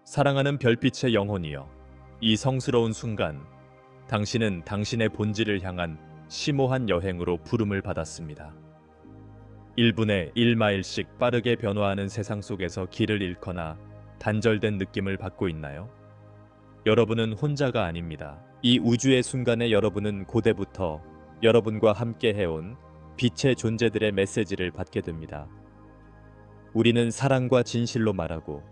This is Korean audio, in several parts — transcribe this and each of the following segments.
사랑하는 별빛의 영혼이여, 이 성스러운 순간, 당신은 당신의 본질을 향한 심오한 여행으로 부름을 받았습니다. 1분에 1마일씩 빠르게 변화하는 세상 속에서 길을 잃거나 단절된 느낌을 받고 있나요? 여러분은 혼자가 아닙니다. 이 우주의 순간에 여러분은 고대부터 여러분과 함께 해온 빛의 존재들의 메시지를 받게 됩니다. 우리는 사랑과 진실로 말하고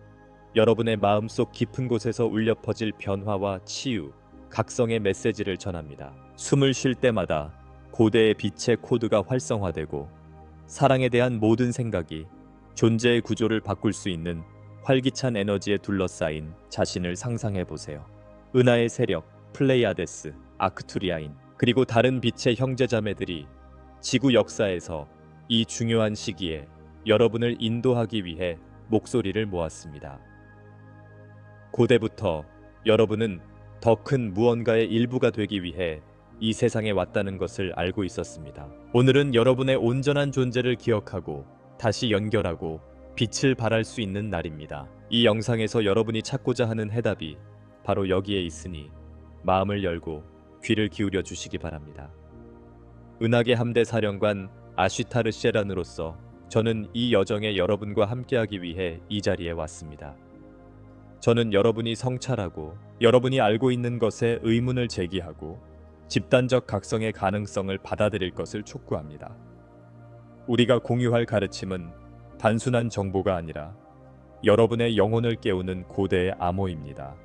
여러분의 마음속 깊은 곳에서 울려 퍼질 변화와 치유, 각성의 메시지를 전합니다. 숨을 쉴 때마다 고대의 빛의 코드가 활성화되고 사랑에 대한 모든 생각이 존재의 구조를 바꿀 수 있는 활기찬 에너지에 둘러싸인 자신을 상상해 보세요. 은하의 세력, 플레이아데스, 아크투리아인, 그리고 다른 빛의 형제자매들이 지구 역사에서 이 중요한 시기에 여러분을 인도하기 위해 목소리를 모았습니다. 고대부터 여러분은 더 큰 무언가의 일부가 되기 위해 이 세상에 왔다는 것을 알고 있었습니다. 오늘은 여러분의 온전한 존재를 기억하고 다시 연결하고 빛을 발할 수 있는 날입니다. 이 영상에서 여러분이 찾고자 하는 해답이 바로 여기에 있으니 마음을 열고 귀를 기울여 주시기 바랍니다. 은하계 함대 사령관 아쉬타르 셰란으로서 저는 이 여정에 여러분과 함께하기 위해 이 자리에 왔습니다. 저는 여러분이 성찰하고 여러분이 알고 있는 것에 의문을 제기하고 집단적 각성의 가능성을 받아들일 것을 촉구합니다. 우리가 공유할 가르침은 단순한 정보가 아니라 여러분의 영혼을 깨우는 고대의 암호입니다.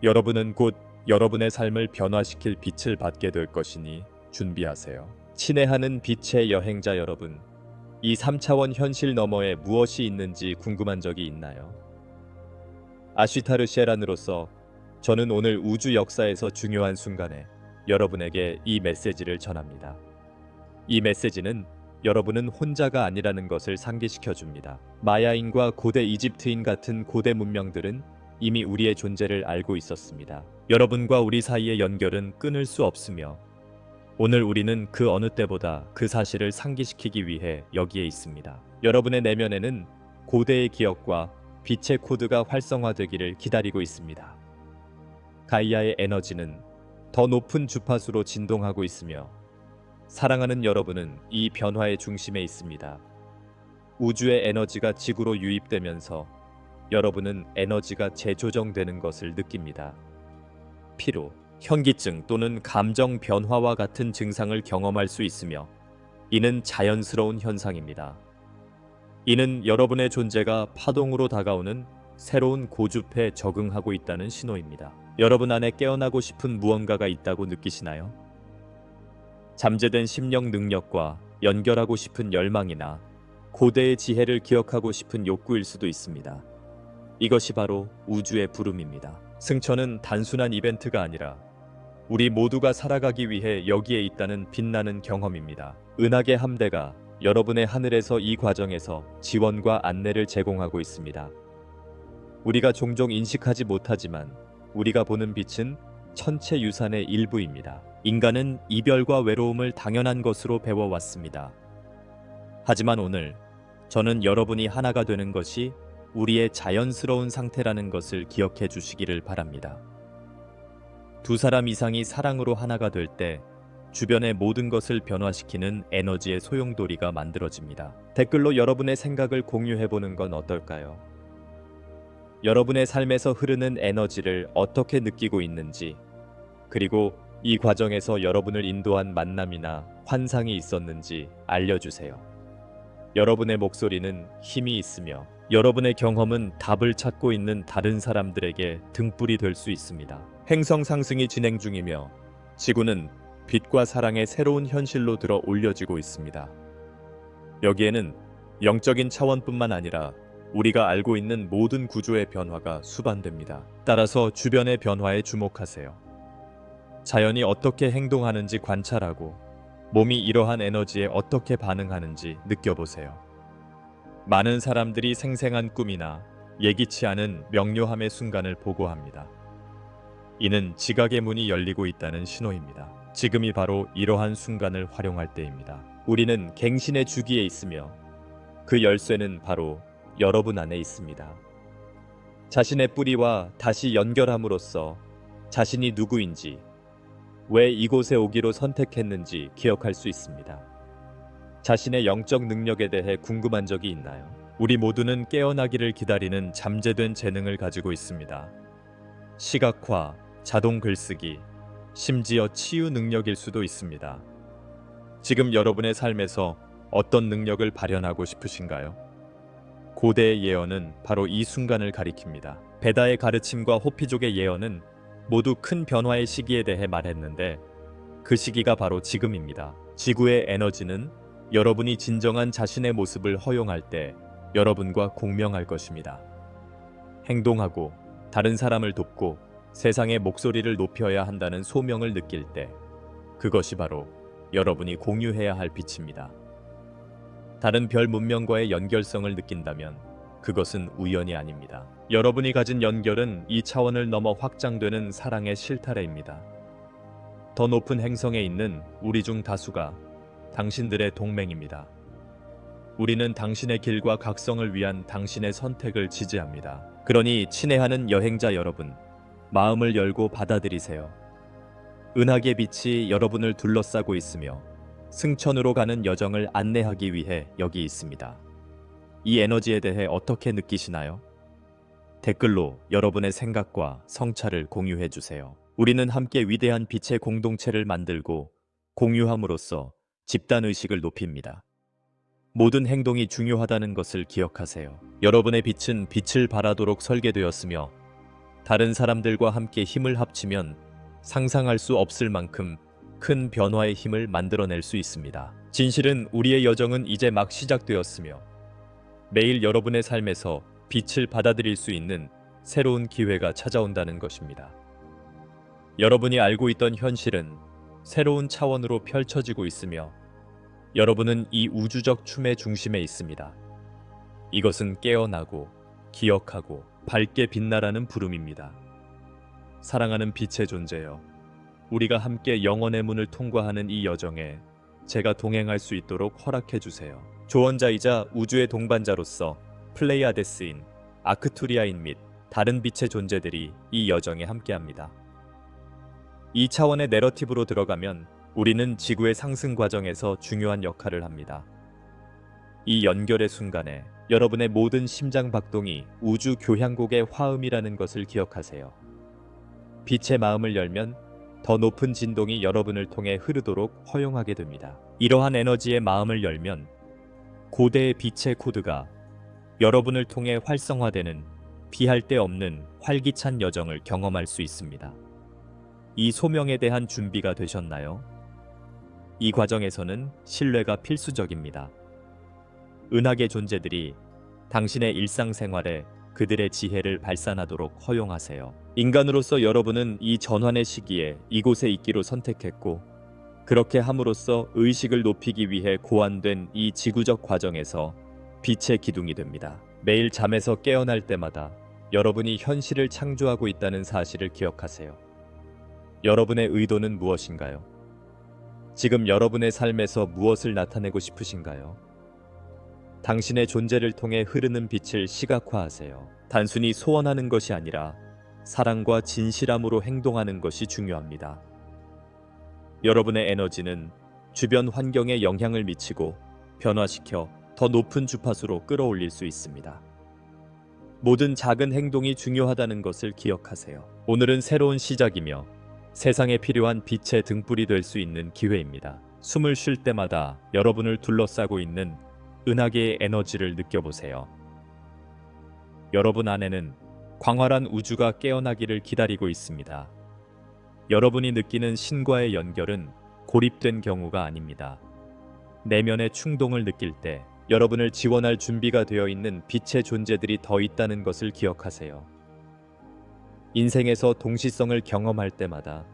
여러분은 곧 여러분의 삶을 변화시킬 빛을 받게 될 것이니 준비하세요. 친애하는 빛의 여행자 여러분, 이 3차원 현실 너머에 무엇이 있는지 궁금한 적이 있나요? 아쉬타르 셰란으로서 저는 오늘 우주 역사에서 중요한 순간에 여러분에게 이 메시지를 전합니다. 이 메시지는 여러분은 혼자가 아니라는 것을 상기시켜 줍니다. 마야인과 고대 이집트인 같은 고대 문명들은 이미 우리의 존재를 알고 있었습니다. 여러분과 우리 사이의 연결은 끊을 수 없으며 오늘 우리는 그 어느 때보다 그 사실을 상기시키기 위해 여기에 있습니다. 여러분의 내면에는 고대의 기억과 빛의 코드가 활성화되기를 기다리고 있습니다. 가이아의 에너지는 더 높은 주파수로 진동하고 있으며 사랑하는 여러분은 이 변화의 중심에 있습니다. 우주의 에너지가 지구로 유입되면서 여러분은 에너지가 재조정되는 것을 느낍니다. 피로, 현기증 또는 감정 변화와 같은 증상을 경험할 수 있으며 이는 자연스러운 현상입니다. 이는 여러분의 존재가 파동으로 다가오는 새로운 고주패에 적응하고 있다는 신호입니다. 여러분 안에 깨어나고 싶은 무언가가 있다고 느끼시나요? 잠재된 심령 능력과 연결하고 싶은 열망이나 고대의 지혜를 기억하고 싶은 욕구일 수도 있습니다. 이것이 바로 우주의 부름입니다. 승천은 단순한 이벤트가 아니라 우리 모두가 살아가기 위해 여기에 있다는 빛나는 경험입니다. 은하계 함대가 여러분의 하늘에서 이 과정에서 지원과 안내를 제공하고 있습니다. 우리가 종종 인식하지 못하지만 우리가 보는 빛은 천체 유산의 일부입니다. 인간은 이별과 외로움을 당연한 것으로 배워왔습니다. 하지만 오늘 저는 여러분이 하나가 되는 것이 우리의 자연스러운 상태라는 것을 기억해 주시기를 바랍니다. 두 사람 이상이 사랑으로 하나가 될 때 주변의 모든 것을 변화시키는 에너지의 소용돌이가 만들어집니다. 댓글로 여러분의 생각을 공유해보는 건 어떨까요? 여러분의 삶에서 흐르는 에너지를 어떻게 느끼고 있는지, 그리고 이 과정에서 여러분을 인도한 만남이나 환상이 있었는지 알려주세요. 여러분의 목소리는 힘이 있으며 여러분의 경험은 답을 찾고 있는 다른 사람들에게 등불이 될 수 있습니다. 행성 상승이 진행 중이며 지구는 빛과 사랑의 새로운 현실로 들어 올려지고 있습니다. 여기에는 영적인 차원뿐만 아니라 우리가 알고 있는 모든 구조의 변화가 수반됩니다. 따라서 주변의 변화에 주목하세요. 자연이 어떻게 행동하는지 관찰하고 몸이 이러한 에너지에 어떻게 반응하는지 느껴보세요. 많은 사람들이 생생한 꿈이나 예기치 않은 명료함의 순간을 보고합니다. 이는 지각의 문이 열리고 있다는 신호입니다. 지금이 바로 이러한 순간을 활용할 때입니다. 우리는 갱신의 주기에 있으며 그 열쇠는 바로 여러분 안에 있습니다. 자신의 뿌리와 다시 연결함으로써 자신이 누구인지, 왜 이곳에 오기로 선택했는지 기억할 수 있습니다. 자신의 영적 능력에 대해 궁금한 적이 있나요? 우리 모두는 깨어나기를 기다리는 잠재된 재능을 가지고 있습니다. 시각화, 자동 글쓰기, 심지어 치유 능력일 수도 있습니다. 지금 여러분의 삶에서 어떤 능력을 발현하고 싶으신가요? 고대의 예언은 바로 이 순간을 가리킵니다. 베다의 가르침과 호피족의 예언은 모두 큰 변화의 시기에 대해 말했는데 그 시기가 바로 지금입니다. 지구의 에너지는 여러분이 진정한 자신의 모습을 허용할 때 여러분과 공명할 것입니다. 행동하고 다른 사람을 돕고 세상의 목소리를 높여야 한다는 소명을 느낄 때 그것이 바로 여러분이 공유해야 할 빛입니다. 다른 별 문명과의 연결성을 느낀다면 그것은 우연이 아닙니다. 여러분이 가진 연결은 이 차원을 넘어 확장되는 사랑의 실타래입니다. 더 높은 행성에 있는 우리 중 다수가 당신들의 동맹입니다. 우리는 당신의 길과 각성을 위한 당신의 선택을 지지합니다. 그러니 친애하는 여행자 여러분, 마음을 열고 받아들이세요. 은하계 빛이 여러분을 둘러싸고 있으며 승천으로 가는 여정을 안내하기 위해 여기 있습니다. 이 에너지에 대해 어떻게 느끼시나요? 댓글로 여러분의 생각과 성찰을 공유해 주세요. 우리는 함께 위대한 빛의 공동체를 만들고 공유함으로써 집단 의식을 높입니다. 모든 행동이 중요하다는 것을 기억하세요. 여러분의 빛은 빛을 발하도록 설계되었으며 다른 사람들과 함께 힘을 합치면 상상할 수 없을 만큼 큰 변화의 힘을 만들어낼 수 있습니다. 진실은 우리의 여정은 이제 막 시작되었으며 매일 여러분의 삶에서 빛을 받아들일 수 있는 새로운 기회가 찾아온다는 것입니다. 여러분이 알고 있던 현실은 새로운 차원으로 펼쳐지고 있으며 여러분은 이 우주적 춤의 중심에 있습니다. 이것은 깨어나고 기억하고 밝게 빛나라는 부름입니다. 사랑하는 빛의 존재여, 우리가 함께 영원의 문을 통과하는 이 여정에 제가 동행할 수 있도록 허락해 주세요. 조언자이자 우주의 동반자로서 플레이아데스인, 아크투리아인 및 다른 빛의 존재들이 이 여정에 함께합니다. 이 차원의 내러티브로 들어가면 우리는 지구의 상승 과정에서 중요한 역할을 합니다. 이 연결의 순간에 여러분의 모든 심장 박동이 우주 교향곡의 화음이라는 것을 기억하세요. 빛의 마음을 열면 더 높은 진동이 여러분을 통해 흐르도록 허용하게 됩니다. 이러한 에너지의 마음을 열면 고대의 빛의 코드가 여러분을 통해 활성화되는 비할 데 없는 활기찬 여정을 경험할 수 있습니다. 이 소명에 대한 준비가 되셨나요? 이 과정에서는 신뢰가 필수적입니다. 은하계 존재들이 당신의 일상생활에 그들의 지혜를 발산하도록 허용하세요. 인간으로서 여러분은 이 전환의 시기에 이곳에 있기로 선택했고 그렇게 함으로써 의식을 높이기 위해 고안된 이 지구적 과정에서 빛의 기둥이 됩니다. 매일 잠에서 깨어날 때마다 여러분이 현실을 창조하고 있다는 사실을 기억하세요. 여러분의 의도는 무엇인가요? 지금 여러분의 삶에서 무엇을 나타내고 싶으신가요? 당신의 존재를 통해 흐르는 빛을 시각화하세요. 단순히 소원하는 것이 아니라 사랑과 진실함으로 행동하는 것이 중요합니다. 여러분의 에너지는 주변 환경에 영향을 미치고 변화시켜 더 높은 주파수로 끌어올릴 수 있습니다. 모든 작은 행동이 중요하다는 것을 기억하세요. 오늘은 새로운 시작이며 세상에 필요한 빛의 등불이 될 수 있는 기회입니다. 숨을 쉴 때마다 여러분을 둘러싸고 있는 은하계의 에너지를 느껴보세요. 여러분 안에는 광활한 우주가 깨어나기를 기다리고 있습니다. 여러분이 느끼는 신과의 연결은 고립된 경우가 아닙니다. 내면의 충동을 느낄 때 여러분을 지원할 준비가 되어 있는 빛의 존재들이 더 있다는 것을 기억하세요. 인생에서 동시성을 경험할 때마다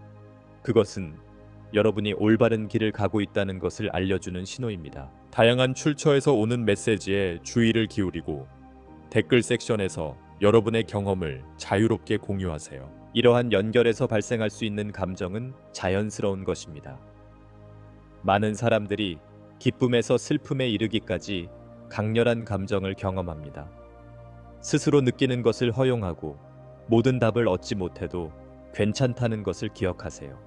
그것은 여러분이 올바른 길을 가고 있다는 것을 알려주는 신호입니다. 다양한 출처에서 오는 메시지에 주의를 기울이고 댓글 섹션에서 여러분의 경험을 자유롭게 공유하세요. 이러한 연결에서 발생할 수 있는 감정은 자연스러운 것입니다. 많은 사람들이 기쁨에서 슬픔에 이르기까지 강렬한 감정을 경험합니다. 스스로 느끼는 것을 허용하고 모든 답을 얻지 못해도 괜찮다는 것을 기억하세요.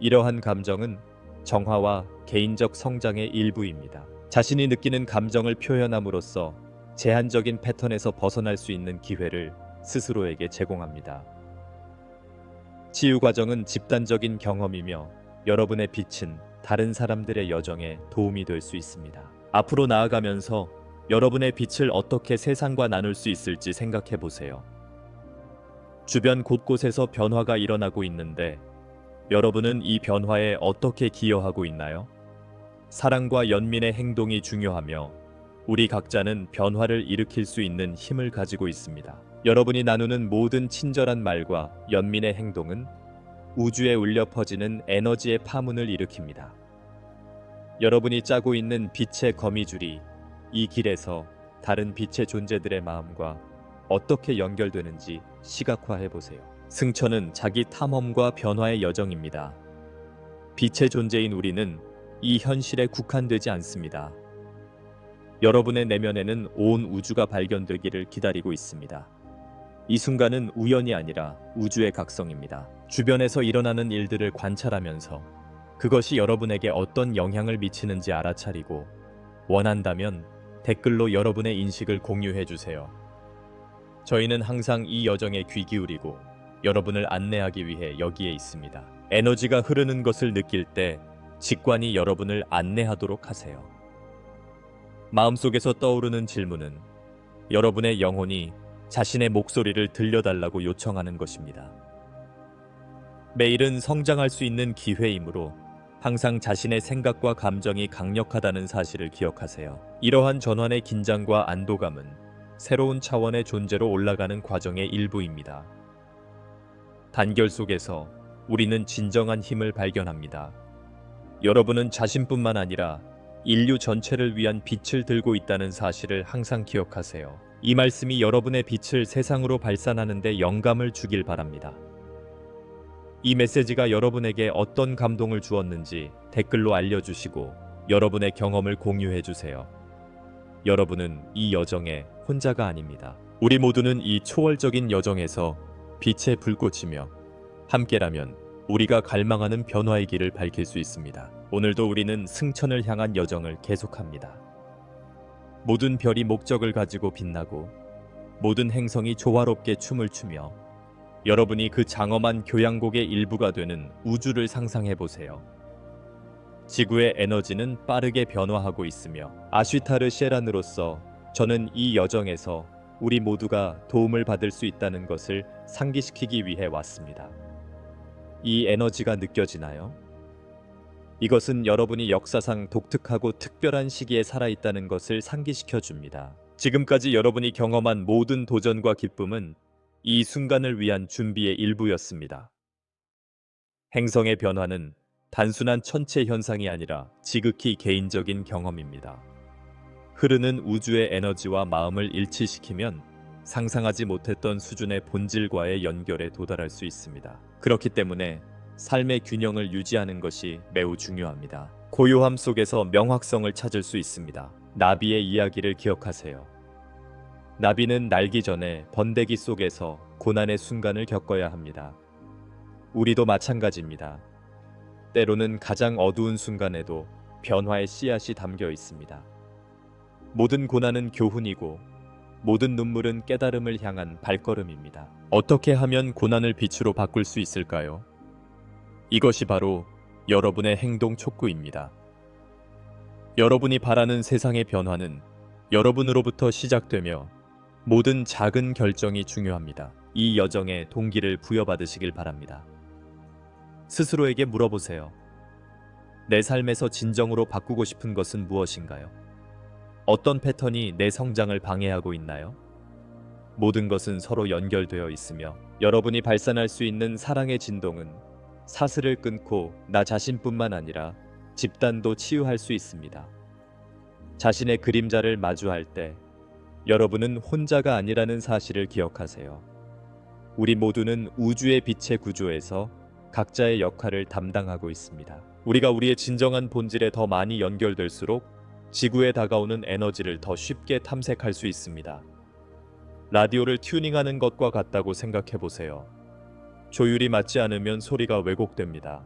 이러한 감정은 정화와 개인적 성장의 일부입니다. 자신이 느끼는 감정을 표현함으로써 제한적인 패턴에서 벗어날 수 있는 기회를 스스로에게 제공합니다. 치유 과정은 집단적인 경험이며 여러분의 빛은 다른 사람들의 여정에 도움이 될 수 있습니다. 앞으로 나아가면서 여러분의 빛을 어떻게 세상과 나눌 수 있을지 생각해 보세요. 주변 곳곳에서 변화가 일어나고 있는데 여러분은 이 변화에 어떻게 기여하고 있나요? 사랑과 연민의 행동이 중요하며 우리 각자는 변화를 일으킬 수 있는 힘을 가지고 있습니다. 여러분이 나누는 모든 친절한 말과 연민의 행동은 우주에 울려 퍼지는 에너지의 파문을 일으킵니다. 여러분이 짜고 있는 빛의 거미줄이 이 길에서 다른 빛의 존재들의 마음과 어떻게 연결되는지 시각화해 보세요. 승천은 자기 탐험과 변화의 여정입니다. 빛의 존재인 우리는 이 현실에 국한되지 않습니다. 여러분의 내면에는 온 우주가 발견되기를 기다리고 있습니다. 이 순간은 우연이 아니라 우주의 각성입니다. 주변에서 일어나는 일들을 관찰하면서 그것이 여러분에게 어떤 영향을 미치는지 알아차리고 원한다면 댓글로 여러분의 인식을 공유해 주세요. 저희는 항상 이 여정에 귀 기울이고 여러분을 안내하기 위해 여기에 있습니다. 에너지가 흐르는 것을 느낄 때 직관이 여러분을 안내하도록 하세요. 마음속에서 떠오르는 질문은 여러분의 영혼이 자신의 목소리를 들려달라고 요청하는 것입니다. 매일은 성장할 수 있는 기회이므로 항상 자신의 생각과 감정이 강력하다는 사실을 기억하세요. 이러한 전환의 긴장과 안도감은 새로운 차원의 존재로 올라가는 과정의 일부입니다. 단결 속에서 우리는 진정한 힘을 발견합니다. 여러분은 자신뿐만 아니라 인류 전체를 위한 빛을 들고 있다는 사실을 항상 기억하세요. 이 말씀이 여러분의 빛을 세상으로 발산하는 데 영감을 주길 바랍니다. 이 메시지가 여러분에게 어떤 감동을 주었는지 댓글로 알려주시고 여러분의 경험을 공유해 주세요. 여러분은 이 여정에 혼자가 아닙니다. 우리 모두는 이 초월적인 여정에서 빛의 불꽃이며 함께라면 우리가 갈망하는 변화의 길을 밝힐 수 있습니다. 오늘도 우리는 승천을 향한 여정을 계속합니다. 모든 별이 목적을 가지고 빛나고 모든 행성이 조화롭게 춤을 추며 여러분이 그 장엄한 교향곡의 일부가 되는 우주를 상상해 보세요. 지구의 에너지는 빠르게 변화하고 있으며 아쉬타르 셰란으로서 저는 이 여정에서 우리 모두가 도움을 받을 수 있다는 것을 상기시키기 위해 왔습니다. 이 에너지가 느껴지나요? 이것은 여러분이 역사상 독특하고 특별한 시기에 살아있다는 것을 상기시켜 줍니다. 지금까지 여러분이 경험한 모든 도전과 기쁨은 이 순간을 위한 준비의 일부였습니다. 행성의 변화는 단순한 천체 현상이 아니라 지극히 개인적인 경험입니다. 흐르는 우주의 에너지와 마음을 일치시키면 상상하지 못했던 수준의 본질과의 연결에 도달할 수 있습니다. 그렇기 때문에 삶의 균형을 유지하는 것이 매우 중요합니다. 고요함 속에서 명확성을 찾을 수 있습니다. 나비의 이야기를 기억하세요. 나비는 날기 전에 번데기 속에서 고난의 순간을 겪어야 합니다. 우리도 마찬가지입니다. 때로는 가장 어두운 순간에도 변화의 씨앗이 담겨 있습니다. 모든 고난은 교훈이고 모든 눈물은 깨달음을 향한 발걸음입니다. 어떻게 하면 고난을 빛으로 바꿀 수 있을까요? 이것이 바로 여러분의 행동 촉구입니다. 여러분이 바라는 세상의 변화는 여러분으로부터 시작되며 모든 작은 결정이 중요합니다. 이 여정에 동기를 부여받으시길 바랍니다. 스스로에게 물어보세요. 내 삶에서 진정으로 바꾸고 싶은 것은 무엇인가요? 어떤 패턴이 내 성장을 방해하고 있나요? 모든 것은 서로 연결되어 있으며 여러분이 발산할 수 있는 사랑의 진동은 사슬을 끊고 나 자신뿐만 아니라 집단도 치유할 수 있습니다. 자신의 그림자를 마주할 때 여러분은 혼자가 아니라는 사실을 기억하세요. 우리 모두는 우주의 빛의 구조에서 각자의 역할을 담당하고 있습니다. 우리가 우리의 진정한 본질에 더 많이 연결될수록 지구에 다가오는 에너지를 더 쉽게 탐색할 수 있습니다. 라디오를 튜닝하는 것과 같다고 생각해 보세요. 조율이 맞지 않으면 소리가 왜곡됩니다.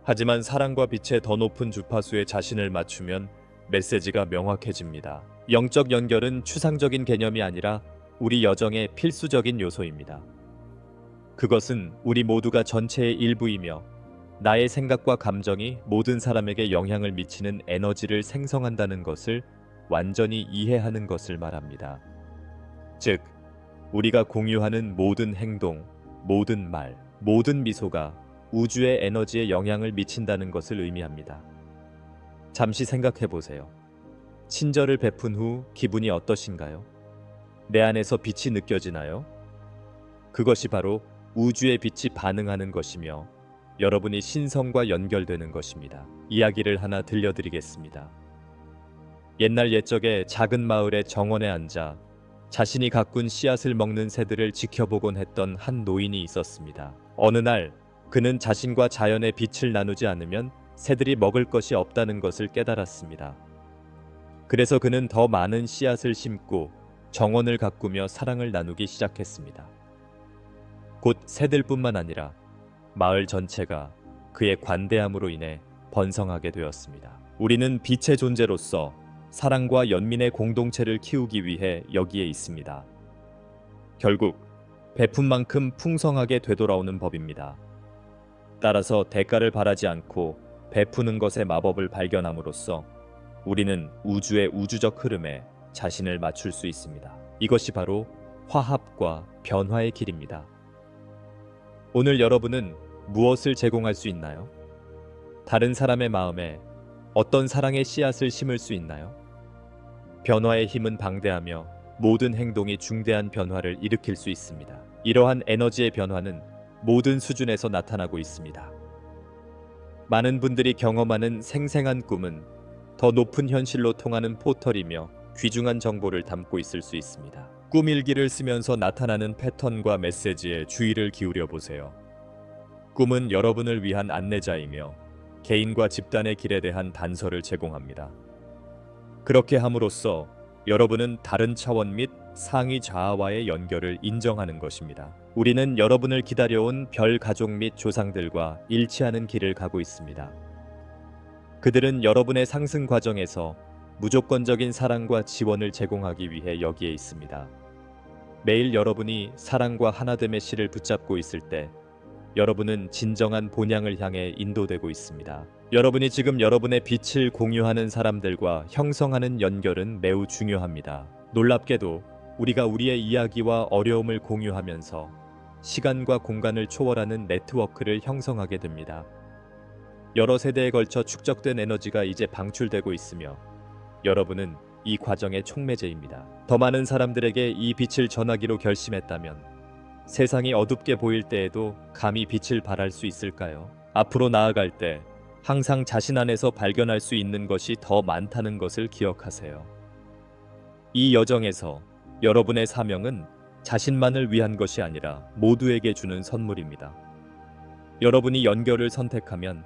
하지만 사랑과 빛의 더 높은 주파수에 자신을 맞추면 메시지가 명확해집니다. 영적 연결은 추상적인 개념이 아니라 우리 여정의 필수적인 요소입니다. 그것은 우리 모두가 전체의 일부이며 나의 생각과 감정이 모든 사람에게 영향을 미치는 에너지를 생성한다는 것을 완전히 이해하는 것을 말합니다. 즉, 우리가 공유하는 모든 행동, 모든 말, 모든 미소가 우주의 에너지에 영향을 미친다는 것을 의미합니다. 잠시 생각해 보세요. 친절을 베푼 후 기분이 어떠신가요? 내 안에서 빛이 느껴지나요? 그것이 바로 우주의 빛이 반응하는 것이며 여러분이 신성과 연결되는 것입니다. 이야기를 하나 들려드리겠습니다. 옛날 옛적에 작은 마을의 정원에 앉아 자신이 가꾼 씨앗을 먹는 새들을 지켜보곤 했던 한 노인이 있었습니다. 어느 날 그는 자신과 자연의 빛을 나누지 않으면 새들이 먹을 것이 없다는 것을 깨달았습니다. 그래서 그는 더 많은 씨앗을 심고 정원을 가꾸며 사랑을 나누기 시작했습니다. 곧 새들뿐만 아니라 마을 전체가 그의 관대함으로 인해 번성하게 되었습니다. 우리는 빛의 존재로서 사랑과 연민의 공동체를 키우기 위해 여기에 있습니다. 결국 베푼 만큼 풍성하게 되돌아오는 법입니다. 따라서 대가를 바라지 않고 베푸는 것의 마법을 발견함으로써 우리는 우주의 우주적 흐름에 자신을 맞출 수 있습니다. 이것이 바로 화합과 변화의 길입니다. 오늘 여러분은 무엇을 제공할 수 있나요? 다른 사람의 마음에 어떤 사랑의 씨앗을 심을 수 있나요? 변화의 힘은 방대하며 모든 행동이 중대한 변화를 일으킬 수 있습니다. 이러한 에너지의 변화는 모든 수준에서 나타나고 있습니다. 많은 분들이 경험하는 생생한 꿈은 더 높은 현실로 통하는 포털이며 귀중한 정보를 담고 있을 수 있습니다. 꿈 일기를 쓰면서 나타나는 패턴과 메시지에 주의를 기울여 보세요. 꿈은 여러분을 위한 안내자이며 개인과 집단의 길에 대한 단서를 제공합니다. 그렇게 함으로써 여러분은 다른 차원 및 상위 자아와의 연결을 인정하는 것입니다. 우리는 여러분을 기다려온 별 가족 및 조상들과 일치하는 길을 가고 있습니다. 그들은 여러분의 상승 과정에서 무조건적인 사랑과 지원을 제공하기 위해 여기에 있습니다. 매일 여러분이 사랑과 하나됨의 실을 붙잡고 있을 때 여러분은 진정한 본향을 향해 인도되고 있습니다. 여러분이 지금 여러분의 빛을 공유하는 사람들과 형성하는 연결은 매우 중요합니다. 놀랍게도 우리가 우리의 이야기와 어려움을 공유하면서 시간과 공간을 초월하는 네트워크를 형성하게 됩니다. 여러 세대에 걸쳐 축적된 에너지가 이제 방출되고 있으며 여러분은 이 과정의 촉매제입니다. 더 많은 사람들에게 이 빛을 전하기로 결심했다면 세상이 어둡게 보일 때에도 감히 빛을 발할 수 있을까요? 앞으로 나아갈 때 항상 자신 안에서 발견할 수 있는 것이 더 많다는 것을 기억하세요. 이 여정에서 여러분의 사명은 자신만을 위한 것이 아니라 모두에게 주는 선물입니다. 여러분이 연결을 선택하면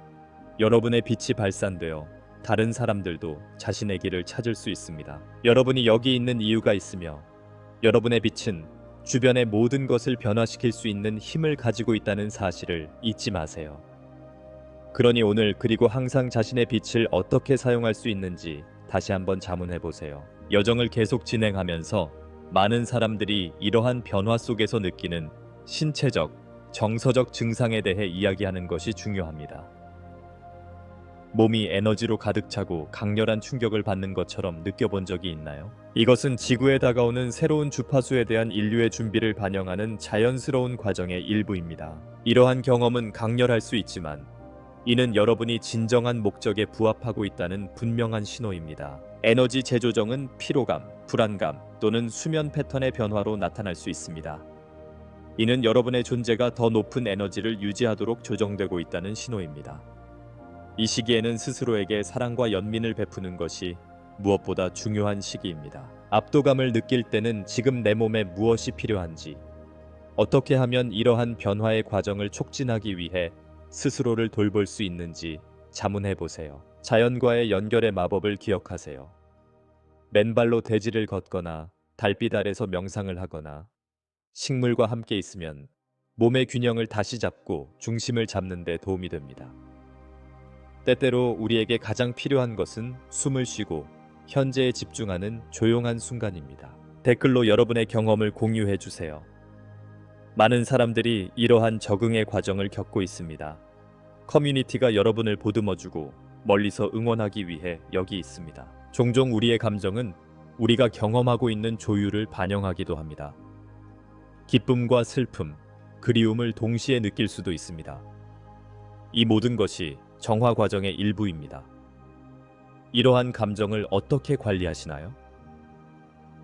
여러분의 빛이 발산되어 다른 사람들도 자신의 길을 찾을 수 있습니다. 여러분이 여기 있는 이유가 있으며 여러분의 빛은 주변의 모든 것을 변화시킬 수 있는 힘을 가지고 있다는 사실을 잊지 마세요. 그러니 오늘 그리고 항상 자신의 빛을 어떻게 사용할 수 있는지 다시 한번 자문해 보세요. 여정을 계속 진행하면서 많은 사람들이 이러한 변화 속에서 느끼는 신체적, 정서적 증상에 대해 이야기하는 것이 중요합니다. 몸이 에너지로 가득 차고 강렬한 충격을 받는 것처럼 느껴본 적이 있나요? 이것은 지구에 다가오는 새로운 주파수에 대한 인류의 준비를 반영하는 자연스러운 과정의 일부입니다. 이러한 경험은 강렬할 수 있지만 이는 여러분이 진정한 목적에 부합하고 있다는 분명한 신호입니다. 에너지 재조정은 피로감, 불안감 또는 수면 패턴의 변화로 나타날 수 있습니다. 이는 여러분의 존재가 더 높은 에너지를 유지하도록 조정되고 있다는 신호입니다. 이 시기에는 스스로에게 사랑과 연민을 베푸는 것이 무엇보다 중요한 시기입니다. 압도감을 느낄 때는 지금 내 몸에 무엇이 필요한지, 어떻게 하면 이러한 변화의 과정을 촉진하기 위해 스스로를 돌볼 수 있는지 자문해 보세요. 자연과의 연결의 마법을 기억하세요. 맨발로 대지를 걷거나 달빛 아래서 명상을 하거나 식물과 함께 있으면 몸의 균형을 다시 잡고 중심을 잡는 데 도움이 됩니다. 때때로 우리에게 가장 필요한 것은 숨을 쉬고 현재에 집중하는 조용한 순간입니다. 댓글로 여러분의 경험을 공유해 주세요. 많은 사람들이 이러한 적응의 과정을 겪고 있습니다. 커뮤니티가 여러분을 보듬어주고 멀리서 응원하기 위해 여기 있습니다. 종종 우리의 감정은 우리가 경험하고 있는 조율을 반영하기도 합니다. 기쁨과 슬픔, 그리움을 동시에 느낄 수도 있습니다. 이 모든 것이 정화 과정의 일부입니다. 이러한 감정을 어떻게 관리하시나요?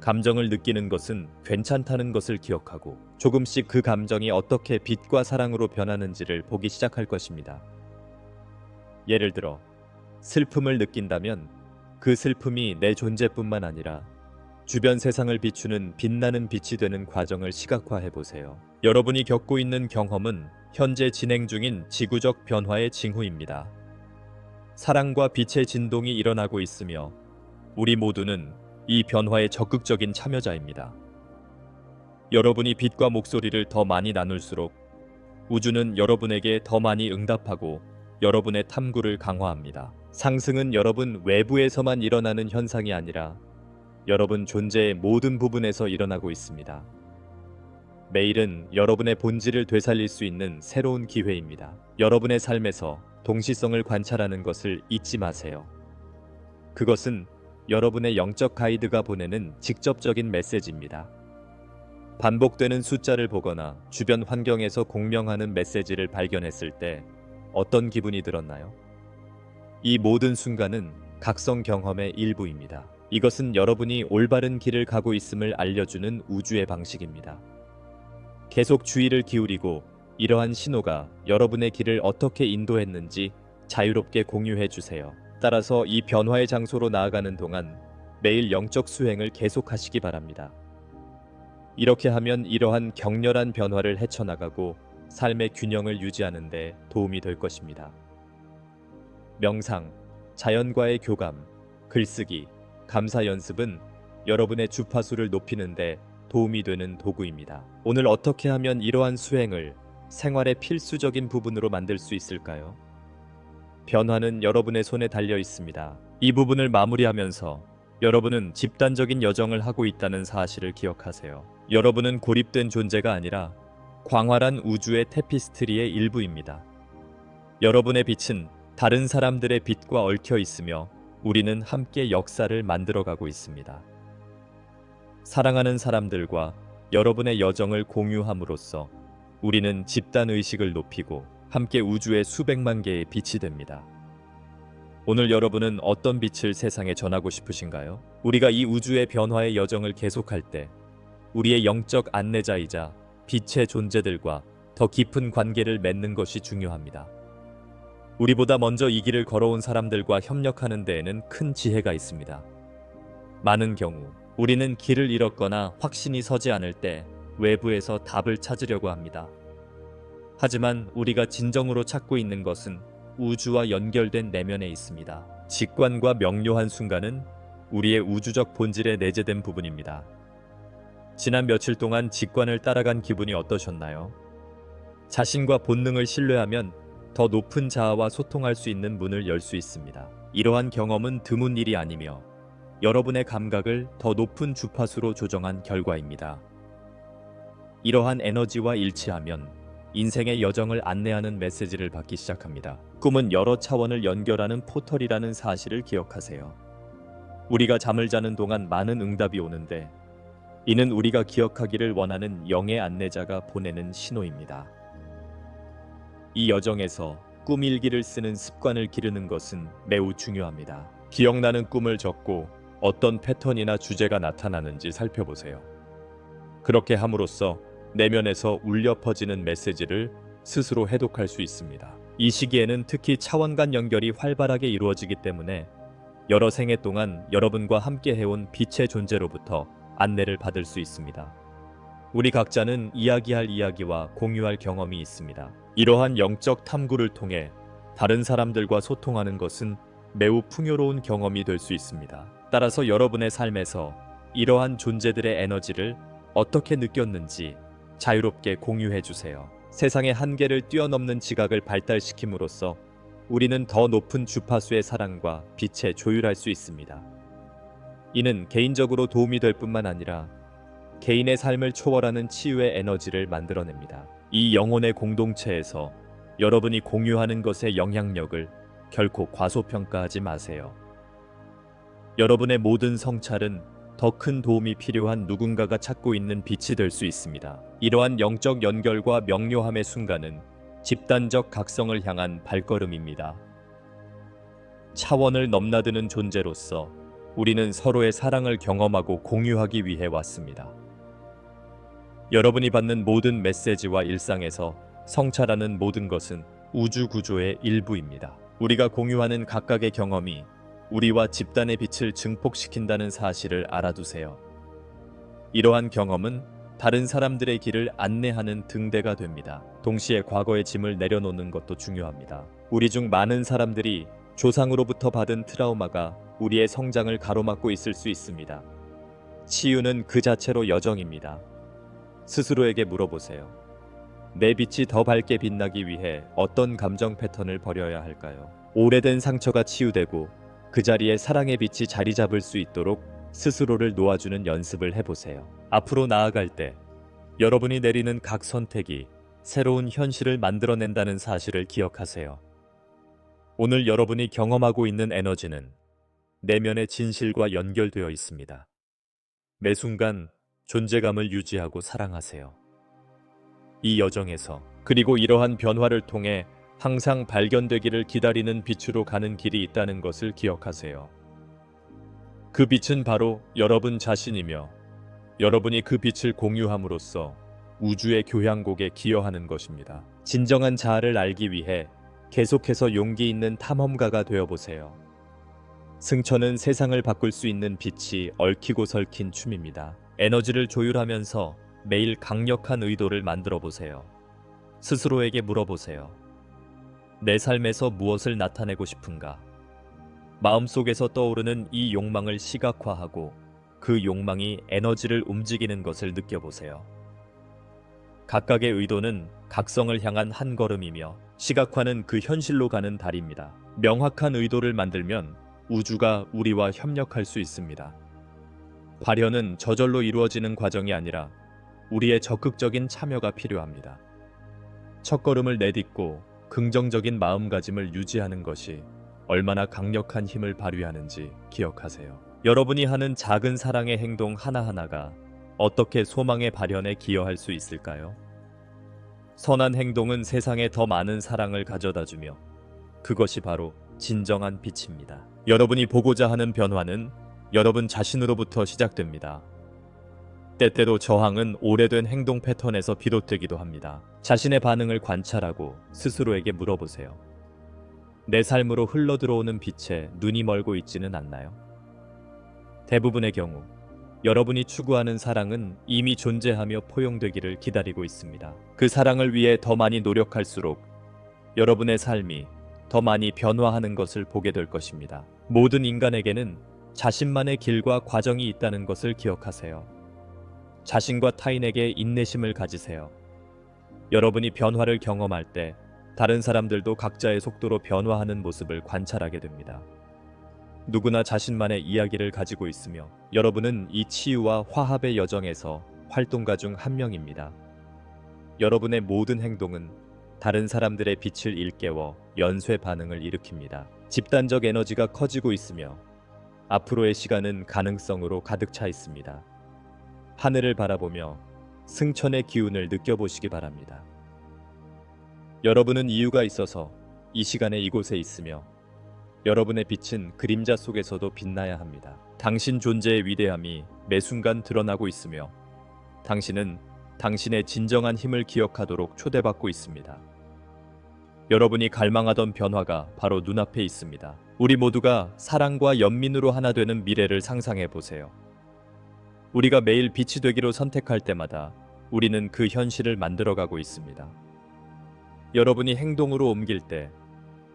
감정을 느끼는 것은 괜찮다는 것을 기억하고 조금씩 그 감정이 어떻게 빛과 사랑으로 변하는지를 보기 시작할 것입니다. 예를 들어 슬픔을 느낀다면 그 슬픔이 내 존재뿐만 아니라 주변 세상을 비추는 빛나는 빛이 되는 과정을 시각화해 보세요. 여러분이 겪고 있는 경험은 현재 진행 중인 지구적 변화의 징후입니다. 사랑과 빛의 진동이 일어나고 있으며 우리 모두는 이 변화의 적극적인 참여자입니다. 여러분이 빛과 목소리를 더 많이 나눌수록 우주는 여러분에게 더 많이 응답하고 여러분의 탐구를 강화합니다. 상승은 여러분 외부에서만 일어나는 현상이 아니라 여러분 존재의 모든 부분에서 일어나고 있습니다. 매일은 여러분의 본질을 되살릴 수 있는 새로운 기회입니다. 여러분의 삶에서 동시성을 관찰하는 것을 잊지 마세요. 그것은 여러분의 영적 가이드가 보내는 직접적인 메시지입니다. 반복되는 숫자를 보거나 주변 환경에서 공명하는 메시지를 발견했을 때 어떤 기분이 들었나요? 이 모든 순간은 각성 경험의 일부입니다. 이것은 여러분이 올바른 길을 가고 있음을 알려주는 우주의 방식입니다. 계속 주의를 기울이고 이러한 신호가 여러분의 길을 어떻게 인도했는지 자유롭게 공유해 주세요. 따라서 이 변화의 장소로 나아가는 동안 매일 영적 수행을 계속하시기 바랍니다. 이렇게 하면 이러한 격렬한 변화를 헤쳐나가고 삶의 균형을 유지하는 데 도움이 될 것입니다. 명상, 자연과의 교감, 글쓰기, 감사 연습은 여러분의 주파수를 높이는 데 도움이 되는 도구입니다. 오늘 어떻게 하면 이러한 수행을 생활의 필수적인 부분으로 만들 수 있을까요? 변화는 여러분의 손에 달려 있습니다. 이 부분을 마무리하면서 여러분은 집단적인 여정을 하고 있다는 사실을 기억하세요. 여러분은 고립된 존재가 아니라 광활한 우주의 테피스트리의 일부입니다. 여러분의 빛은 다른 사람들의 빛과 얽혀 있으며 우리는 함께 역사를 만들어가고 있습니다. 사랑하는 사람들과 여러분의 여정을 공유함으로써 우리는 집단 의식을 높이고 함께 우주의 수백만 개의 빛이 됩니다. 오늘 여러분은 어떤 빛을 세상에 전하고 싶으신가요? 우리가 이 우주의 변화의 여정을 계속할 때 우리의 영적 안내자이자 빛의 존재들과 더 깊은 관계를 맺는 것이 중요합니다. 우리보다 먼저 이 길을 걸어온 사람들과 협력하는 데에는 큰 지혜가 있습니다. 많은 경우 우리는 길을 잃었거나 확신이 서지 않을 때 외부에서 답을 찾으려고 합니다. 하지만 우리가 진정으로 찾고 있는 것은 우주와 연결된 내면에 있습니다. 직관과 명료한 순간은 우리의 우주적 본질에 내재된 부분입니다. 지난 며칠 동안 직관을 따라간 기분이 어떠셨나요? 자신과 본능을 신뢰하면 더 높은 자아와 소통할 수 있는 문을 열 수 있습니다. 이러한 경험은 드문 일이 아니며 여러분의 감각을 더 높은 주파수로 조정한 결과입니다. 이러한 에너지와 일치하면 인생의 여정을 안내하는 메시지를 받기 시작합니다. 꿈은 여러 차원을 연결하는 포털이라는 사실을 기억하세요. 우리가 잠을 자는 동안 많은 응답이 오는데 이는 우리가 기억하기를 원하는 영의 안내자가 보내는 신호입니다. 이 여정에서 꿈 일기를 쓰는 습관을 기르는 것은 매우 중요합니다. 기억나는 꿈을 적고 어떤 패턴이나 주제가 나타나는지 살펴보세요. 그렇게 함으로써 내면에서 울려 퍼지는 메시지를 스스로 해독할 수 있습니다. 이 시기에는 특히 차원 간 연결이 활발하게 이루어지기 때문에 여러 생애 동안 여러분과 함께 해온 빛의 존재로부터 안내를 받을 수 있습니다. 우리 각자는 이야기할 이야기와 공유할 경험이 있습니다. 이러한 영적 탐구를 통해 다른 사람들과 소통하는 것은 매우 풍요로운 경험이 될 수 있습니다. 따라서 여러분의 삶에서 이러한 존재들의 에너지를 어떻게 느꼈는지 자유롭게 공유해 주세요. 세상의 한계를 뛰어넘는 지각을 발달시킴으로써 우리는 더 높은 주파수의 사랑과 빛에 조율할 수 있습니다. 이는 개인적으로 도움이 될 뿐만 아니라 개인의 삶을 초월하는 치유의 에너지를 만들어냅니다. 이 영혼의 공동체에서 여러분이 공유하는 것의 영향력을 결코 과소평가하지 마세요. 여러분의 모든 성찰은 더 큰 도움이 필요한 누군가가 찾고 있는 빛이 될 수 있습니다. 이러한 영적 연결과 명료함의 순간은 집단적 각성을 향한 발걸음입니다. 차원을 넘나드는 존재로서 우리는 서로의 사랑을 경험하고 공유하기 위해 왔습니다. 여러분이 받는 모든 메시지와 일상에서 성찰하는 모든 것은 우주 구조의 일부입니다. 우리가 공유하는 각각의 경험이 우리와 집단의 빛을 증폭시킨다는 사실을 알아두세요. 이러한 경험은 다른 사람들의 길을 안내하는 등대가 됩니다. 동시에 과거의 짐을 내려놓는 것도 중요합니다. 우리 중 많은 사람들이 조상으로부터 받은 트라우마가 우리의 성장을 가로막고 있을 수 있습니다. 치유는 그 자체로 여정입니다. 스스로에게 물어보세요. 내 빛이 더 밝게 빛나기 위해 어떤 감정 패턴을 버려야 할까요? 오래된 상처가 치유되고 그 자리에 사랑의 빛이 자리 잡을 수 있도록 스스로를 놓아주는 연습을 해보세요. 앞으로 나아갈 때 여러분이 내리는 각 선택이 새로운 현실을 만들어낸다는 사실을 기억하세요. 오늘 여러분이 경험하고 있는 에너지는 내면의 진실과 연결되어 있습니다. 매 순간 존재감을 유지하고 사랑하세요. 이 여정에서 그리고 이러한 변화를 통해 항상 발견되기를 기다리는 빛으로 가는 길이 있다는 것을 기억하세요. 그 빛은 바로 여러분 자신이며 여러분이 그 빛을 공유함으로써 우주의 교향곡에 기여하는 것입니다. 진정한 자아를 알기 위해 계속해서 용기 있는 탐험가가 되어보세요. 승천은 세상을 바꿀 수 있는 빛이 얽히고 설킨 춤입니다. 에너지를 조율하면서 매일 강력한 의도를 만들어 보세요. 스스로에게 물어보세요. 내 삶에서 무엇을 나타내고 싶은가? 마음속에서 떠오르는 이 욕망을 시각화하고 그 욕망이 에너지를 움직이는 것을 느껴보세요. 각각의 의도는 각성을 향한 한 걸음이며 시각화는 그 현실로 가는 다리입니다. 명확한 의도를 만들면 우주가 우리와 협력할 수 있습니다. 발현은 저절로 이루어지는 과정이 아니라 우리의 적극적인 참여가 필요합니다. 첫걸음을 내딛고 긍정적인 마음가짐을 유지하는 것이 얼마나 강력한 힘을 발휘하는지 기억하세요. 여러분이 하는 작은 사랑의 행동 하나하나가 어떻게 소망의 발현에 기여할 수 있을까요? 선한 행동은 세상에 더 많은 사랑을 가져다주며 그것이 바로 진정한 빛입니다. 여러분이 보고자 하는 변화는 여러분 자신으로부터 시작됩니다. 때때로 저항은 오래된 행동 패턴에서 비롯되기도 합니다. 자신의 반응을 관찰하고 스스로에게 물어보세요. 내 삶으로 흘러들어오는 빛에 눈이 멀고 있지는 않나요? 대부분의 경우 여러분이 추구하는 사랑은 이미 존재하며 포용되기를 기다리고 있습니다. 그 사랑을 위해 더 많이 노력할수록 여러분의 삶이 더 많이 변화하는 것을 보게 될 것입니다. 모든 인간에게는 자신만의 길과 과정이 있다는 것을 기억하세요. 자신과 타인에게 인내심을 가지세요. 여러분이 변화를 경험할 때 다른 사람들도 각자의 속도로 변화하는 모습을 관찰하게 됩니다. 누구나 자신만의 이야기를 가지고 있으며 여러분은 이 치유와 화합의 여정에서 활동가 중 한 명입니다. 여러분의 모든 행동은 다른 사람들의 빛을 일깨워 연쇄 반응을 일으킵니다. 집단적 에너지가 커지고 있으며 앞으로의 시간은 가능성으로 가득 차 있습니다. 하늘을 바라보며 승천의 기운을 느껴보시기 바랍니다. 여러분은 이유가 있어서 이 시간에 이곳에 있으며 여러분의 빛은 그림자 속에서도 빛나야 합니다. 당신 존재의 위대함이 매 순간 드러나고 있으며 당신은 당신의 진정한 힘을 기억하도록 초대받고 있습니다. 여러분이 갈망하던 변화가 바로 눈앞에 있습니다. 우리 모두가 사랑과 연민으로 하나 되는 미래를 상상해 보세요. 우리가 매일 빛이 되기로 선택할 때마다 우리는 그 현실을 만들어가고 있습니다. 여러분이 행동으로 옮길 때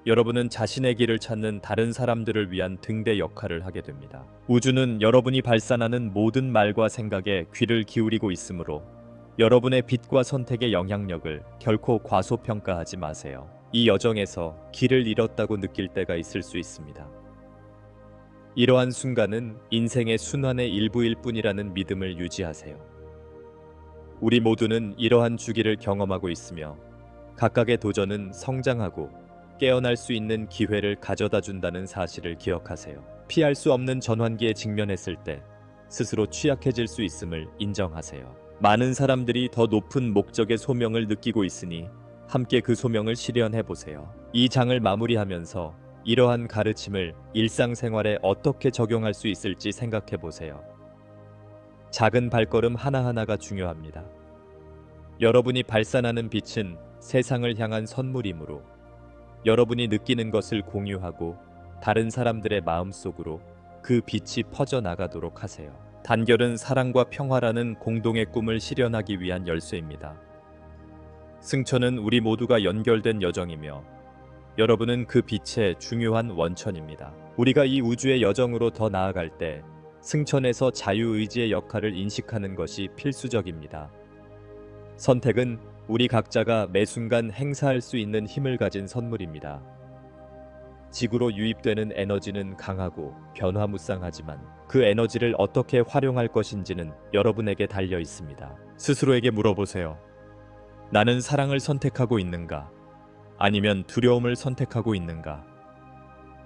여러분은 자신의 길을 찾는 다른 사람들을 위한 등대 역할을 하게 됩니다. 우주는 여러분이 발산하는 모든 말과 생각에 귀를 기울이고 있으므로 여러분의 빛과 선택의 영향력을 결코 과소평가하지 마세요. 이 여정에서 길을 잃었다고 느낄 때가 있을 수 있습니다. 이러한 순간은 인생의 순환의 일부일 뿐이라는 믿음을 유지하세요. 우리 모두는 이러한 주기를 경험하고 있으며 각각의 도전은 성장하고 깨어날 수 있는 기회를 가져다 준다는 사실을 기억하세요. 피할 수 없는 전환기에 직면했을 때 스스로 취약해질 수 있음을 인정하세요. 많은 사람들이 더 높은 목적의 소명을 느끼고 있으니 함께 그 소명을 실현해 보세요. 이 장을 마무리하면서 이러한 가르침을 일상생활에 어떻게 적용할 수 있을지 생각해 보세요. 작은 발걸음 하나하나가 중요합니다. 여러분이 발산하는 빛은 세상을 향한 선물이므로 여러분이 느끼는 것을 공유하고 다른 사람들의 마음속으로 그 빛이 퍼져나가도록 하세요. 단결은 사랑과 평화라는 공동의 꿈을 실현하기 위한 열쇠입니다. 승천은 우리 모두가 연결된 여정이며 여러분은 그 빛의 중요한 원천입니다. 우리가 이 우주의 여정으로 더 나아갈 때 승천에서 자유의지의 역할을 인식하는 것이 필수적입니다. 선택은 우리 각자가 매 순간 행사할 수 있는 힘을 가진 선물입니다. 지구로 유입되는 에너지는 강하고 변화무쌍하지만 그 에너지를 어떻게 활용할 것인지는 여러분에게 달려 있습니다. 스스로에게 물어보세요. 나는 사랑을 선택하고 있는가? 아니면 두려움을 선택하고 있는가?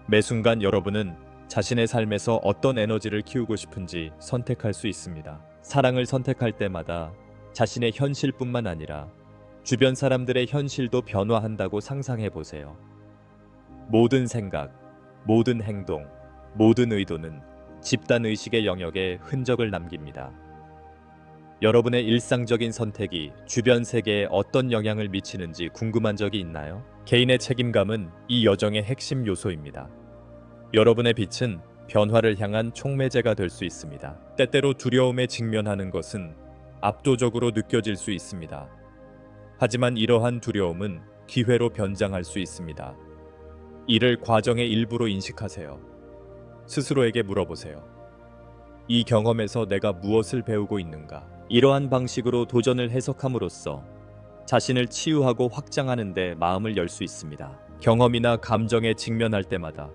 매 순간 여러분은 자신의 삶에서 어떤 에너지를 키우고 싶은지 선택할 수 있습니다. 사랑을 선택할 때마다 자신의 현실뿐만 아니라 주변 사람들의 현실도 변화한다고 상상해 보세요. 모든 생각, 모든 행동, 모든 의도는 집단 의식의 영역에 흔적을 남깁니다. 여러분의 일상적인 선택이 주변 세계에 어떤 영향을 미치는지 궁금한 적이 있나요? 개인의 책임감은 이 여정의 핵심 요소입니다. 여러분의 빛은 변화를 향한 촉매제가 될 수 있습니다. 때때로 두려움에 직면하는 것은 압도적으로 느껴질 수 있습니다. 하지만 이러한 두려움은 기회로 변장할 수 있습니다. 이를 과정의 일부로 인식하세요. 스스로에게 물어보세요. 이 경험에서 내가 무엇을 배우고 있는가? 이러한 방식으로 도전을 해석함으로써 자신을 치유하고 확장하는 데 마음을 열 수 있습니다. 경험이나 감정에 직면할 때마다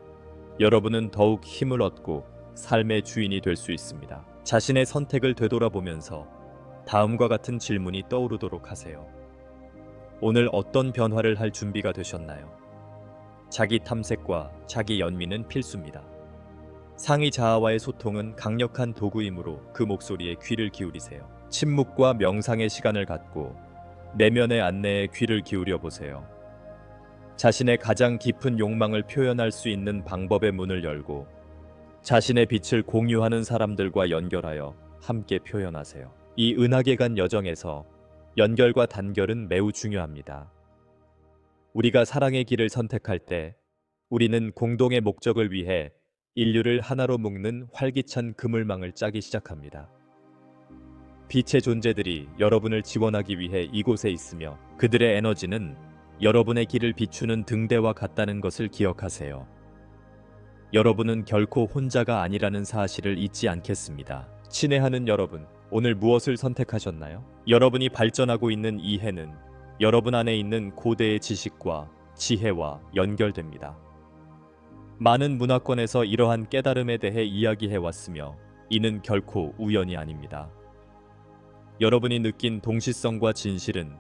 여러분은 더욱 힘을 얻고 삶의 주인이 될 수 있습니다. 자신의 선택을 되돌아보면서 다음과 같은 질문이 떠오르도록 하세요. 오늘 어떤 변화를 할 준비가 되셨나요? 자기 탐색과 자기 연민은 필수입니다. 상의 자아와의 소통은 강력한 도구이므로 그 목소리에 귀를 기울이세요. 침묵과 명상의 시간을 갖고 내면의 안내에 귀를 기울여 보세요. 자신의 가장 깊은 욕망을 표현할 수 있는 방법의 문을 열고 자신의 빛을 공유하는 사람들과 연결하여 함께 표현하세요. 이 은하계 간 여정에서 연결과 단결은 매우 중요합니다. 우리가 사랑의 길을 선택할 때 우리는 공동의 목적을 위해 인류를 하나로 묶는 활기찬 그물망을 짜기 시작합니다. 빛의 존재들이 여러분을 지원하기 위해 이곳에 있으며 그들의 에너지는 여러분의 길을 비추는 등대와 같다는 것을 기억하세요. 여러분은 결코 혼자가 아니라는 사실을 잊지 않겠습니다. 친애하는 여러분, 오늘 무엇을 선택하셨나요? 여러분이 발전하고 있는 이해는 여러분 안에 있는 고대의 지식과 지혜와 연결됩니다. 많은 문화권에서 이러한 깨달음에 대해 이야기해왔으며 이는 결코 우연이 아닙니다. 여러분이 느낀 동시성과 진실은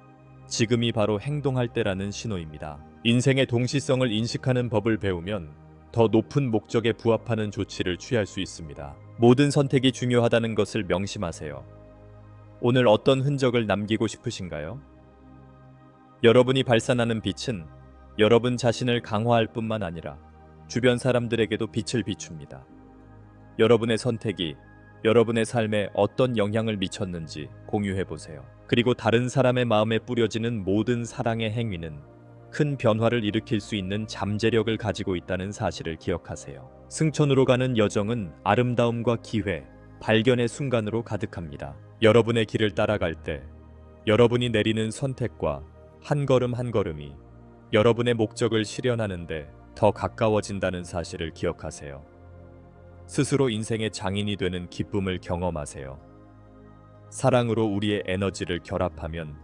지금이 바로 행동할 때라는 신호입니다. 인생의 동시성을 인식하는 법을 배우면 더 높은 목적에 부합하는 조치를 취할 수 있습니다. 모든 선택이 중요하다는 것을 명심하세요. 오늘 어떤 흔적을 남기고 싶으신가요? 여러분이 발산하는 빛은 여러분 자신을 강화할 뿐만 아니라 주변 사람들에게도 빛을 비춥니다. 여러분의 선택이 여러분의 삶에 어떤 영향을 미쳤는지 공유해 보세요. 그리고 다른 사람의 마음에 뿌려지는 모든 사랑의 행위는 큰 변화를 일으킬 수 있는 잠재력을 가지고 있다는 사실을 기억하세요. 승천으로 가는 여정은 아름다움과 기회, 발견의 순간으로 가득합니다. 여러분의 길을 따라갈 때 여러분이 내리는 선택과 한 걸음 한 걸음이 여러분의 목적을 실현하는데 더 가까워진다는 사실을 기억하세요. 스스로 인생의 장인이 되는 기쁨을 경험하세요. 사랑으로 우리의 에너지를 결합하면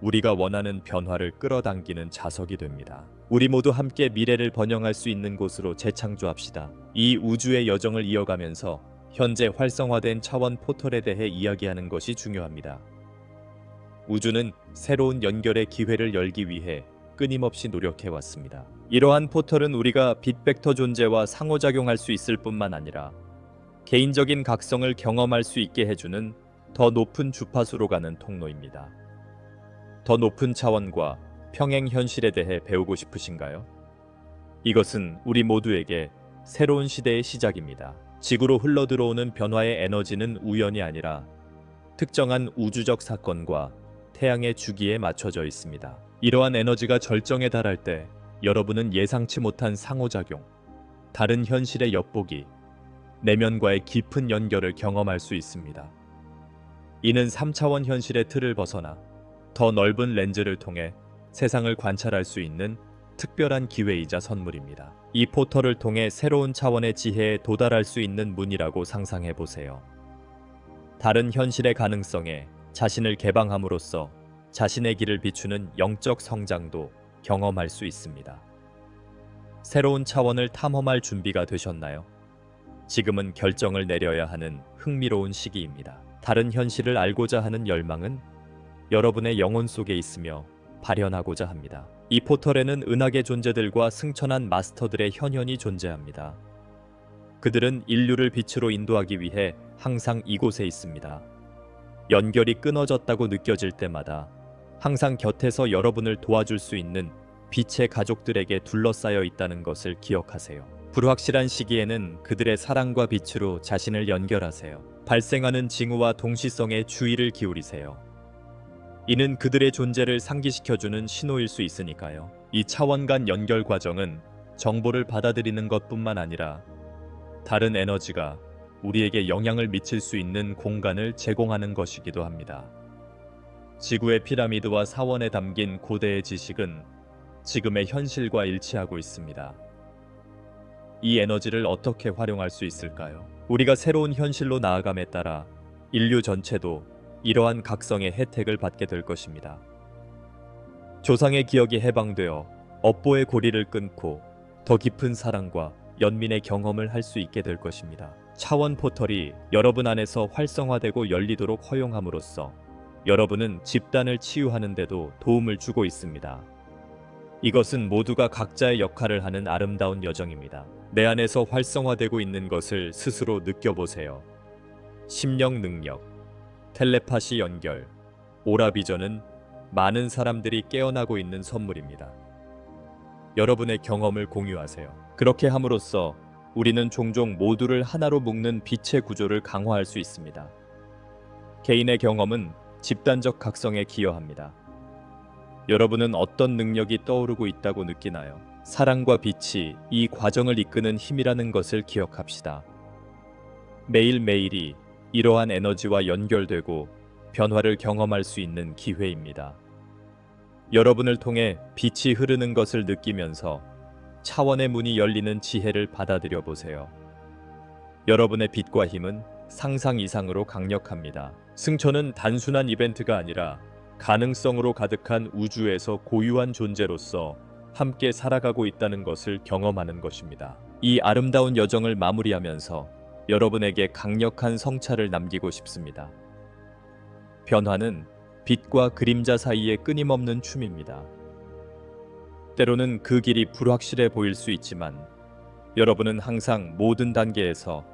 우리가 원하는 변화를 끌어당기는 자석이 됩니다. 우리 모두 함께 미래를 번영할 수 있는 곳으로 재창조합시다. 이 우주의 여정을 이어가면서 현재 활성화된 차원 포털에 대해 이야기하는 것이 중요합니다. 우주는 새로운 연결의 기회를 열기 위해 끊임없이 노력해왔습니다. 이러한 포털은 우리가 빅벡터 존재와 상호작용할 수 있을 뿐만 아니라 개인적인 각성을 경험할 수 있게 해주는 더 높은 주파수로 가는 통로입니다. 더 높은 차원과 평행 현실에 대해 배우고 싶으신가요? 이것은 우리 모두에게 새로운 시대의 시작입니다. 지구로 흘러들어오는 변화의 에너지는 우연이 아니라 특정한 우주적 사건과 태양의 주기에 맞춰져 있습니다. 이러한 에너지가 절정에 달할 때 여러분은 예상치 못한 상호작용, 다른 현실의 엿보기, 내면과의 깊은 연결을 경험할 수 있습니다. 이는 3차원 현실의 틀을 벗어나 더 넓은 렌즈를 통해 세상을 관찰할 수 있는 특별한 기회이자 선물입니다. 이 포털을 통해 새로운 차원의 지혜에 도달할 수 있는 문이라고 상상해 보세요. 다른 현실의 가능성에 자신을 개방함으로써 자신의 길을 비추는 영적 성장도 경험할 수 있습니다. 새로운 차원을 탐험할 준비가 되셨나요? 지금은 결정을 내려야 하는 흥미로운 시기입니다. 다른 현실을 알고자 하는 열망은 여러분의 영혼 속에 있으며 발현하고자 합니다. 이 포털에는 은하계 존재들과 승천한 마스터들의 현현이 존재합니다. 그들은 인류를 빛으로 인도하기 위해 항상 이곳에 있습니다. 연결이 끊어졌다고 느껴질 때마다 항상 곁에서 여러분을 도와줄 수 있는 빛의 가족들에게 둘러싸여 있다는 것을 기억하세요. 불확실한 시기에는 그들의 사랑과 빛으로 자신을 연결하세요. 발생하는 징후와 동시성에 주의를 기울이세요. 이는 그들의 존재를 상기시켜주는 신호일 수 있으니까요. 이 차원 간 연결 과정은 정보를 받아들이는 것뿐만 아니라 다른 에너지가 우리에게 영향을 미칠 수 있는 공간을 제공하는 것이기도 합니다. 지구의 피라미드와 사원에 담긴 고대의 지식은 지금의 현실과 일치하고 있습니다. 이 에너지를 어떻게 활용할 수 있을까요? 우리가 새로운 현실로 나아감에 따라 인류 전체도 이러한 각성의 혜택을 받게 될 것입니다. 조상의 기억이 해방되어 업보의 고리를 끊고 더 깊은 사랑과 연민의 경험을 할 수 있게 될 것입니다. 차원 포털이 여러분 안에서 활성화되고 열리도록 허용함으로써 여러분은 집단을 치유하는 데도 도움을 주고 있습니다. 이것은 모두가 각자의 역할을 하는 아름다운 여정입니다. 내 안에서 활성화되고 있는 것을 스스로 느껴보세요. 심령 능력, 텔레파시 연결, 오라 비전은 많은 사람들이 깨어나고 있는 선물입니다. 여러분의 경험을 공유하세요. 그렇게 함으로써 우리는 종종 모두를 하나로 묶는 빛의 구조를 강화할 수 있습니다. 개인의 경험은 집단적 각성에 기여합니다. 여러분은 어떤 능력이 떠오르고 있다고 느끼나요? 사랑과 빛이 이 과정을 이끄는 힘이라는 것을 기억합시다. 매일매일이 이러한 에너지와 연결되고 변화를 경험할 수 있는 기회입니다. 여러분을 통해 빛이 흐르는 것을 느끼면서 차원의 문이 열리는 지혜를 받아들여 보세요. 여러분의 빛과 힘은 상상 이상으로 강력합니다. 승천은 단순한 이벤트가 아니라 가능성으로 가득한 우주에서 고유한 존재로서 함께 살아가고 있다는 것을 경험하는 것입니다. 이 아름다운 여정을 마무리하면서 여러분에게 강력한 성찰을 남기고 싶습니다. 변화는 빛과 그림자 사이의 끊임없는 춤입니다. 때로는 그 길이 불확실해 보일 수 있지만 여러분은 항상 모든 단계에서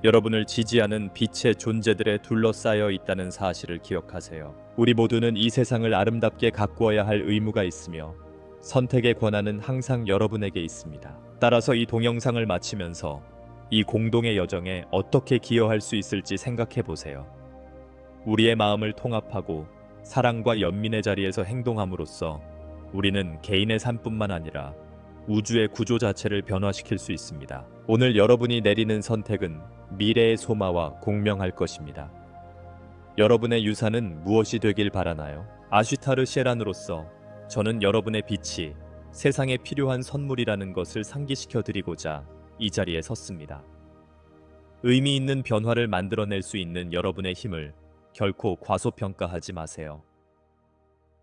여러분을 지지하는 빛의 존재들에 둘러싸여 있다는 사실을 기억하세요. 우리 모두는 이 세상을 아름답게 가꾸어야 할 의무가 있으며 선택의 권한은 항상 여러분에게 있습니다. 따라서 이 동영상을 마치면서 이 공동의 여정에 어떻게 기여할 수 있을지 생각해 보세요. 우리의 마음을 통합하고 사랑과 연민의 자리에서 행동함으로써 우리는 개인의 삶뿐만 아니라 우주의 구조 자체를 변화시킬 수 있습니다. 오늘 여러분이 내리는 선택은 미래의 소마와 공명할 것입니다. 여러분의 유산은 무엇이 되길 바라나요? 아슈타르 셰란으로서 저는 여러분의 빛이 세상에 필요한 선물이라는 것을 상기시켜 드리고자 이 자리에 섰습니다. 의미 있는 변화를 만들어낼 수 있는 여러분의 힘을 결코 과소평가하지 마세요.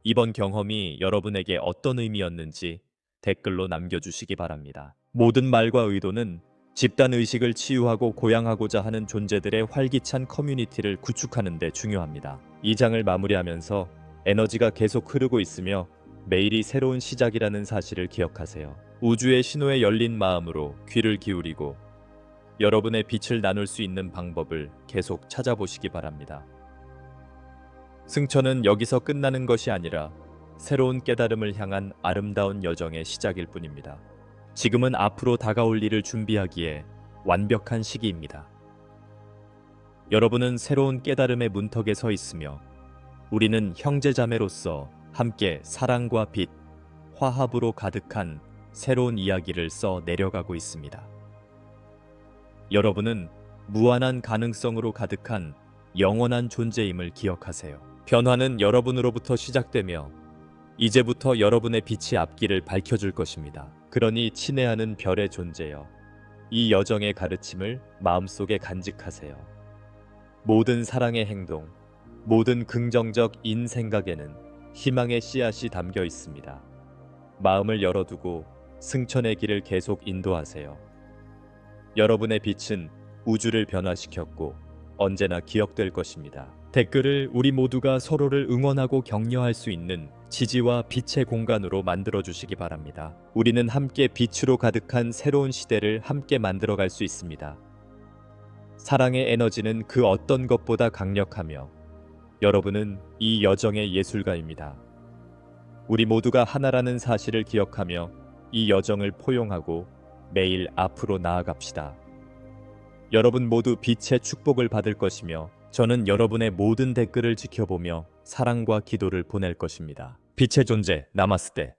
이번 경험이 여러분에게 어떤 의미였는지 댓글로 남겨주시기 바랍니다. 모든 말과 의도는 집단 의식을 치유하고 고양하고자 하는 존재들의 활기찬 커뮤니티를 구축하는 데 중요합니다. 이 장을 마무리하면서 에너지가 계속 흐르고 있으며 매일이 새로운 시작이라는 사실을 기억하세요. 우주의 신호에 열린 마음으로 귀를 기울이고 여러분의 빛을 나눌 수 있는 방법을 계속 찾아보시기 바랍니다. 승천은 여기서 끝나는 것이 아니라 새로운 깨달음을 향한 아름다운 여정의 시작일 뿐입니다. 지금은 앞으로 다가올 일을 준비하기에 완벽한 시기입니다. 여러분은 새로운 깨달음의 문턱에 서 있으며 우리는 형제자매로서 함께 사랑과 빛, 화합으로 가득한 새로운 이야기를 써 내려가고 있습니다. 여러분은 무한한 가능성으로 가득한 영원한 존재임을 기억하세요. 변화는 여러분으로부터 시작되며 이제부터 여러분의 빛이 앞길을 밝혀줄 것입니다. 그러니 친애하는 별의 존재여, 이 여정의 가르침을 마음속에 간직하세요. 모든 사랑의 행동, 모든 긍정적 인생각에는 희망의 씨앗이 담겨 있습니다. 마음을 열어두고 승천의 길을 계속 인도하세요. 여러분의 빛은 우주를 변화시켰고 언제나 기억될 것입니다. 댓글을 우리 모두가 서로를 응원하고 격려할 수 있는 지지와 빛의 공간으로 만들어 주시기 바랍니다. 우리는 함께 빛으로 가득한 새로운 시대를 함께 만들어갈 수 있습니다. 사랑의 에너지는 그 어떤 것보다 강력하며 여러분은 이 여정의 예술가입니다. 우리 모두가 하나라는 사실을 기억하며 이 여정을 포용하고 매일 앞으로 나아갑시다. 여러분 모두 빛의 축복을 받을 것이며 저는 여러분의 모든 댓글을 지켜보며 사랑과 기도를 보낼 것입니다. 빛의 존재, 나마스테.